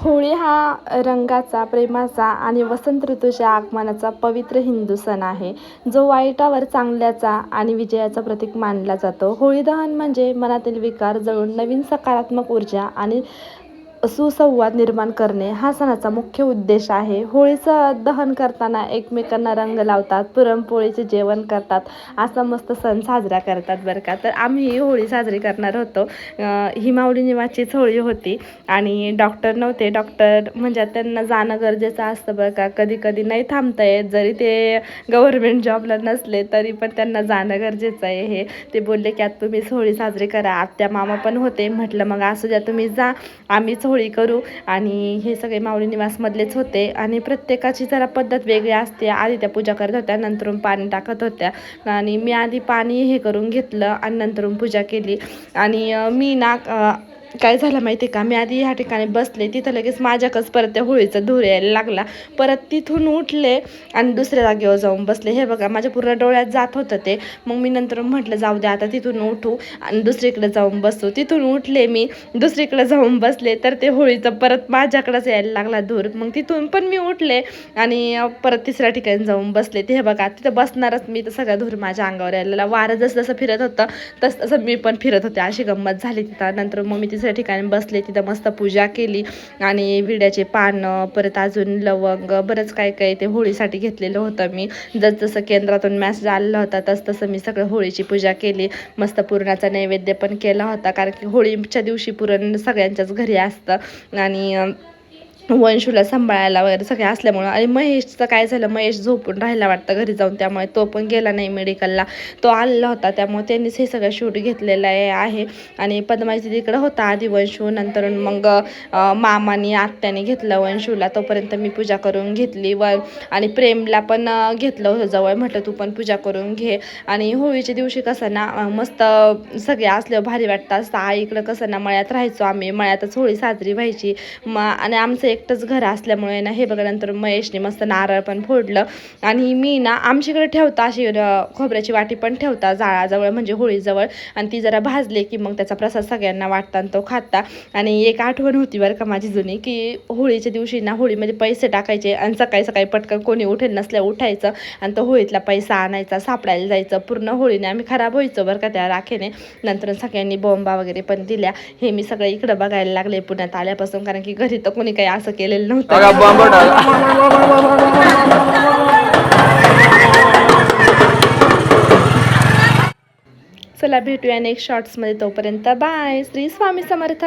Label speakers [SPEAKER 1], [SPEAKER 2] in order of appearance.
[SPEAKER 1] होळी हा रंगाचा, प्रेमाचा आणि वसंत ऋतूच्या आगमनाचा पवित्र हिंदू सण आहे, जो वाईटावर चांगल्याचा आणि विजयाचा प्रतीक मानला जातो. होळी दहन म्हणजे मनातील विकार जळून नवीन सकारात्मक ऊर्जा आणि सुसंवाद निर्माण करणे हा सणाचा मुख्य उद्देश आहे. होळीचं दहन करताना एकमेकांना रंग लावतात, पुरणपोळीचे जेवण करतात, असा मस्त सण साजरा करतात बरं का. तर आम्ही ही होळी साजरी करणार होतो. ही माऊली निवासचीच होळी होती आणि डॉक्टर नव्हते. डॉक्टर म्हणजे त्यांना जाणं गरजेचं असतं बरं का. कधी कधी नाही थांबता येत, जरी ते गव्हर्मेंट जॉबला नसले तरी पण त्यांना जाणं गरजेचं आहे. हे ते बोलले की आता तुम्हीच होळी साजरी करा. आत्या मामा पण होते. म्हटलं मग असू द्या, तुम्ही जा, आम्हीच होळी करू. आणि हे सगळे माऊली निवासमधलेच होते आणि प्रत्येकाची जरा पद्धत वेगळी असते. आधी त्या पूजा करत होत्या, नंतरून पाणी टाकत होत्या आणि मी आधी पाणी हे करून घेतलं आणि नंतरून पूजा केली. आणि मी ना काय झालं माहिती आहे का, मी आधी ह्या ठिकाणी बसले, तिथं लगेच माझ्याकडंच परत त्या होळीचा धूर यायला लागला. परत तिथून उठले आणि दुसऱ्या जागेवर जाऊन बसले. हे बघा, माझ्या पूर्ण डोळ्यात जात होतं ते. मग मी नंतर म्हटलं जाऊ द्या, आता तिथून उठू आणि दुसरीकडे जाऊन बसू. तिथून उठले, मी दुसरीकडे जाऊन बसले, तर ते होळीचं परत माझ्याकडेच यायला लागला धूर. मग तिथून पण मी उठले आणि परत तिसऱ्या ठिकाणी जाऊन बसले. ते हे बघा, तिथं बसणारच मी, तर सगळा धूर माझ्या अंगावर यायला. वारं जसं जसं फिरत होतं तसं तसं मी पण फिरत होते. अशी गंमत झाली तिथं. नंतर मग मी तिसऱ्या ठिकाणी बसले, तिथं मस्त पूजा केली आणि विड्याचे पानं, परत अजून लवंग, बरंच काय काय ते होळीसाठी घेतलेलं होतं मी. जसं केंद्रातून मॅसेज आलेला होता तसं मी सगळं होळीची पूजा केली. मस्त पुरणाचा नैवेद्य पण केला होता, कारण की होळीच्या दिवशी पुरण सगळ्यांच्याच घरी असतं आणि वंशूला सांभाळायला वगैरे सगळे असल्यामुळं. आणि महेशचं काय झालं, महेश झोपून राहायला वाटतं घरी जाऊन, त्यामुळे तो पण गेला नाही मेडिकलला. तो आलेला होता, त्यामुळे त्यांनीच हे सगळं शूट घेतलेलं आहे. आणि पद्माजी तिकडं होता आधी वंशू, नंतर मग मामानी आत्याने घेतलं वंशूला. तोपर्यंत मी पूजा करून घेतली आणि प्रेमला पण घेतलं होतं जवळ. म्हटलं तू पण पूजा करून घे. आणि होळीच्या दिवशी कसं ना मस्त सगळे असल्यावर भारी वाटतं असतं. आईकडं कसं ना मळ्यात राहायचो आम्ही, मळ्यातच होळी साजरी व्हायची. आणि आमचं एकटंच घर असल्यामुळे ना, हे बघा, नंतर महेशने मस्त नारळ पण फोडलं. आणि मी ना आमच्याकडे ठेवता अशी खोबऱ्याची वाटी पण ठेवता जाळाजवळ, म्हणजे होळीजवळ, आणि ती जरा भाजले की मग त्याचा प्रसाद सगळ्यांना वाटता आणि तो खाता. आणि एक आठवण होती बरं का माझी जुनी, की होळीच्या दिवशी ना होळीमध्ये पैसे टाकायचे आणि सकाळी सकाळी पटकन कोणी उठेल नसल्या उठायचं आणि तो होळीतला पैसा आणायचा, सापडायला जायचं. पूर्ण होळीने आम्ही खराब व्हायचो बरं का त्या राखेने. नंतर सगळ्यांनी बॉम्बा वगैरे पण दिल्या. हे मी सगळं इकडं बघायला लागले पुण्यात आल्यापासून, कारण की घरी तर कोणी काही असं केलेलं नव्हतं. चला भेटूया नेक्स्ट शॉर्ट्समध्ये, तोपर्यंत बाय. श्री स्वामी समर्थ.